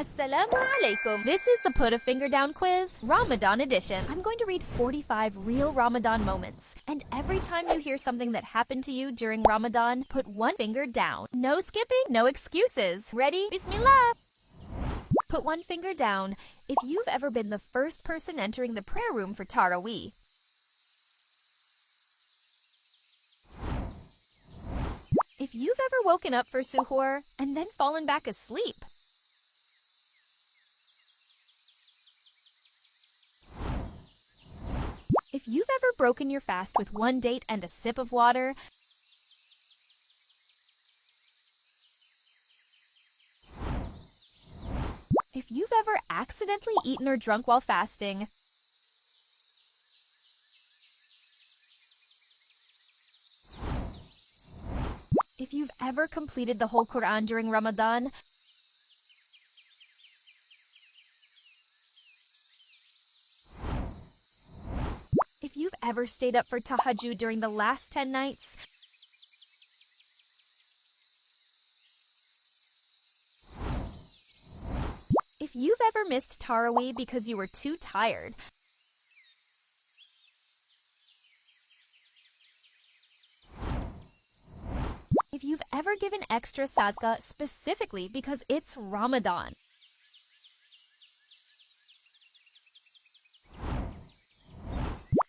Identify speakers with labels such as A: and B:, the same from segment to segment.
A: Assalamu alaikum. This is the Put a Finger Down quiz, Ramadan edition. I'm going to read 45 real Ramadan moments. And every time you hear something that happened to you during Ramadan, put one finger down. No skipping, no excuses. Ready? Bismillah. Put one finger down if you've ever been the first person entering the prayer room for Taraweeh. If you've ever woken up for suhoor and then fallen back asleep. If you've ever broken your fast with one date and a sip of water. If you've ever accidentally eaten or drunk while fasting. If you've ever completed the whole Quran during Ramadan. If you've ever stayed up for tahajjud during the last 10 nights. If you've ever missed Taraweeh because you were too tired. If you've ever given extra sadaqah specifically because it's Ramadan.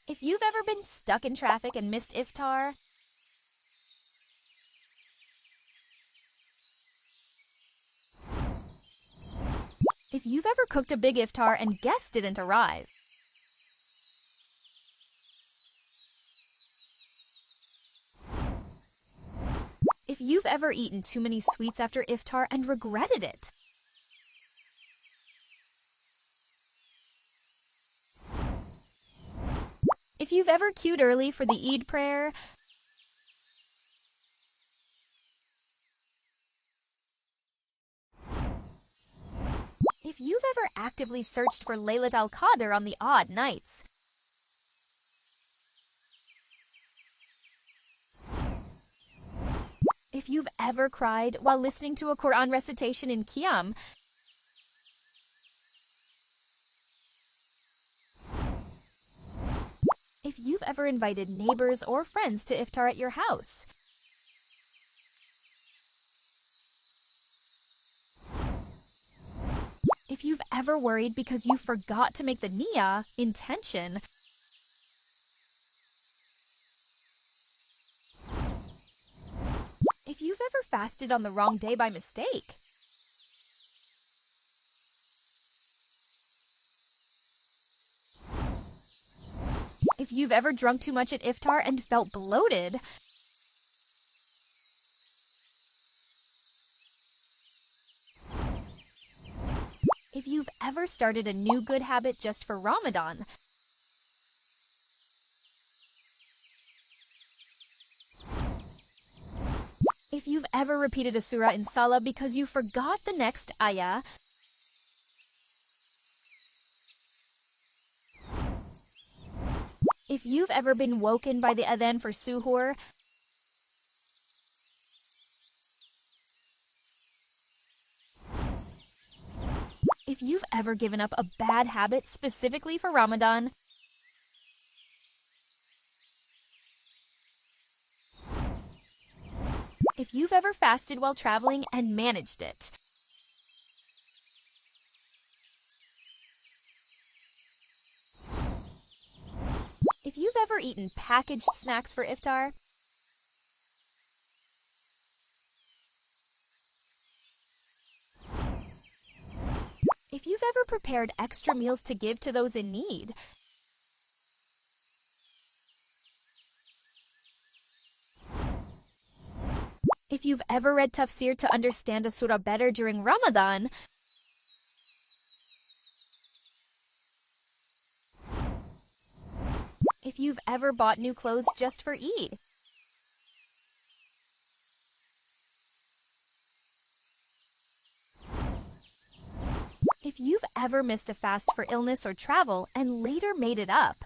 A: If you've ever been stuck in traffic and missed iftar. If you've ever cooked a big iftar and guests didn't arrive. If you've ever eaten too many sweets after iftar and regretted it. If you've ever queued early for the Eid prayer. If you've ever actively searched for Laylat al-Qadr on the odd nights. If you've ever cried while listening to a Quran recitation in Qiyam. If you've ever invited neighbors or friends to iftar at your house. If you've ever worried because you forgot to make the niyyah, intention. If you've ever fasted on the wrong day by mistake. If you've ever drunk too much at iftar and felt bloated. If you've ever started a new good habit just for Ramadan. If you've ever repeated a surah in Salah because you forgot the next ayah. If you've ever been woken by the adhan for suhoor. If you've ever given up a bad habit specifically for Ramadan. If you've ever fasted while traveling and managed it. If you've ever eaten packaged snacks for iftar. If you've ever prepared extra meals to give to those in need. If you've ever read tafsir to understand a surah better during Ramadan. If you've ever bought new clothes just for Eid. If you've ever missed a fast for illness or travel and later made it up.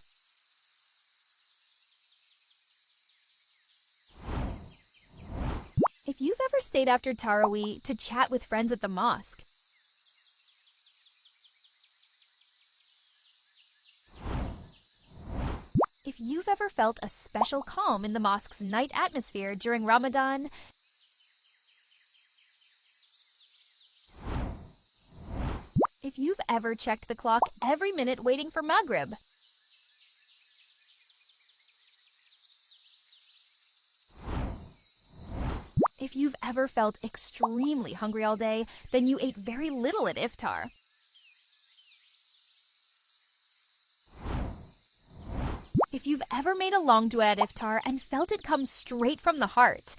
A: If you've ever stayed after Taraweeh to chat with friends at the mosque. If you've ever felt a special calm in the mosque's night atmosphere during Ramadan, if you've ever checked the clock every minute waiting for Maghrib, if you've ever felt extremely hungry all day, then you ate very little at iftar. If you've ever made a long dua at iftar and felt it come straight from the heart.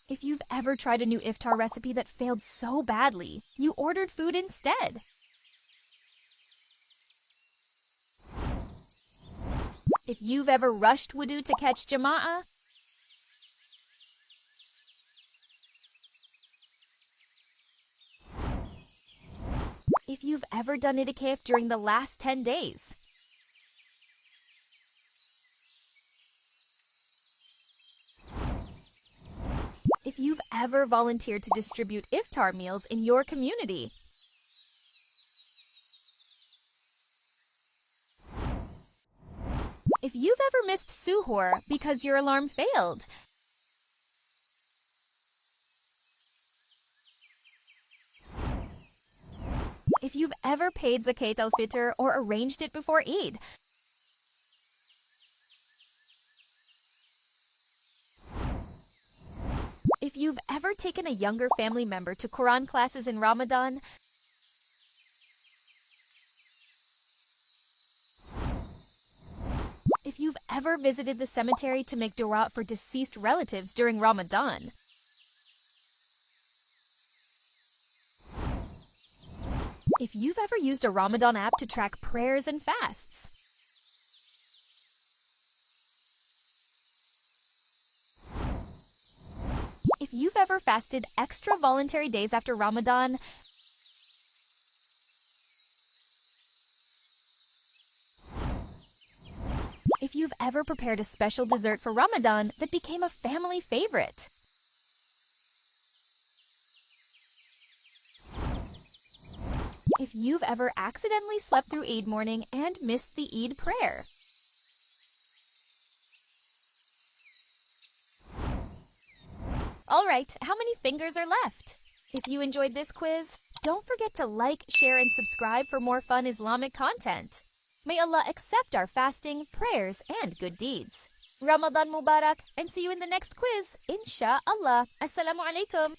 A: If you've ever tried a new iftar recipe that failed so badly, you ordered food instead. If you've ever rushed wudu to catch jama'ah. If you've ever done itikaf during the last 10 days. If you've ever volunteered to distribute iftar meals in your community. If you've ever missed suhoor because your alarm failed. If you've ever paid zakat al-fitr or arranged it before Eid. If you've ever taken a younger family member to Quran classes in Ramadan. If you've ever visited the cemetery to make dua for deceased relatives during Ramadan. If you've ever used a Ramadan app to track prayers and fasts. If you've ever fasted extra voluntary days after Ramadan. If you've ever prepared a special dessert for Ramadan that became a family favorite. If you've ever accidentally slept through Eid morning and missed the Eid prayer. Alright, how many fingers are left? If you enjoyed this quiz, don't forget to like, share, and subscribe for more fun Islamic content. May Allah accept our fasting, prayers, and good deeds. Ramadan Mubarak, and see you in the next quiz, Insha'Allah. Assalamu alaikum.